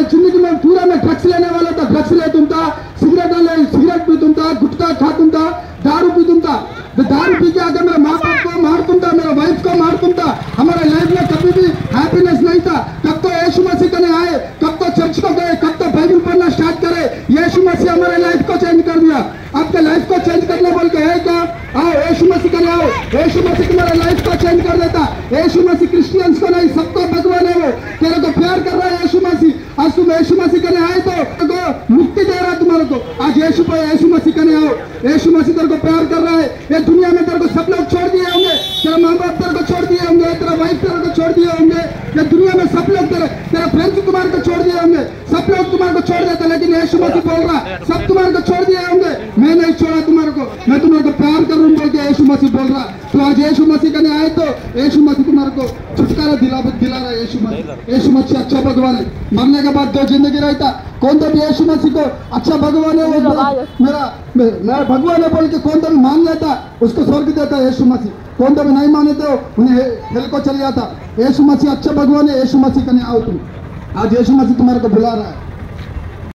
जिंदगी में पूरा में ड्रग्स लेने वाला था, ड्रग्स ले तुम था, सिगरेट पी तुम था, गुटखा खा तुम था, दारू पी तुम था। दारू पी के आगे मेरे माँ बाप को मार तुम था, मेरे वाइफ को मार तुम था। हमारे लाइफ में कभी भी हैप्पीनेस नहीं था। कब तो यीशु मसीह करने आए, कब तो चर्च को गए, कब तो बाइबल पढ़ना स्टार्ट करे। यीशु मसीह हमारे लाइफ को चेंज कर दिया। आपके लाइफ को चेंज करने बोल के है क्या? आओ यीशु मसीह करने आओ। यीशु मसीह तुम्हारे लाइफ को चेंज कर देता। यीशु मसीह क्रिश्चियंस को नहीं, सबको भगवान है। वो तेरे को प्यार कर रहा है यीशु मसीह। आज तुम यीशु मसीह करने आए तो मुक्ति दे रहा है तुम्हारे को। आज यीशु मसीह करने आओ। यीशु मसीह तेरे को प्यार कर रहा है। ये दुनिया में तेरे को सब लोग छोड़ दिए होंगे, तेरे माँ बाप तेरे को छोड़ दिए होंगे, तेरा वाइफ तेरे को छोड़ दिए होंगे, ये दुनिया में सब लोग तेरे फ्रेंड्स तुम्हारे को छोड़ दिए होंगे, सब लोग तुम्हारे को छोड़ देते। लेकिन यीशु मसीह बोल रहा सब तुम्हारे को छोड़ दिए होंगे, मैं नहीं छोड़ा तुम्हारे को, मैं तुम्हारे को प्यार करूँ बोल के यीशु मसीह बोल रहा। तो आज यीशु मसीह करने आए तो यीशु मसीह तुम्हारे को छुटकारा दिला रहा है। यीशु मसीह अच्छा भगवान है। मरने के बाद 2 जिंदगी रहता। कौन तो भी यीशु मसीह को अच्छा भगवान है, वो मेरा भगवान है बोल के कौन तो भी मान लेता, उसको स्वर्ग देता है यीशु मसीह। कौन तो भी नहीं माने तो उन्हें हेल को चल जाता। यीशु मसीह अच्छा भगवान है। यीशु मसीह करने आओ तुम। आज यीशु मसीह तुम्हारे को बुला रहा है।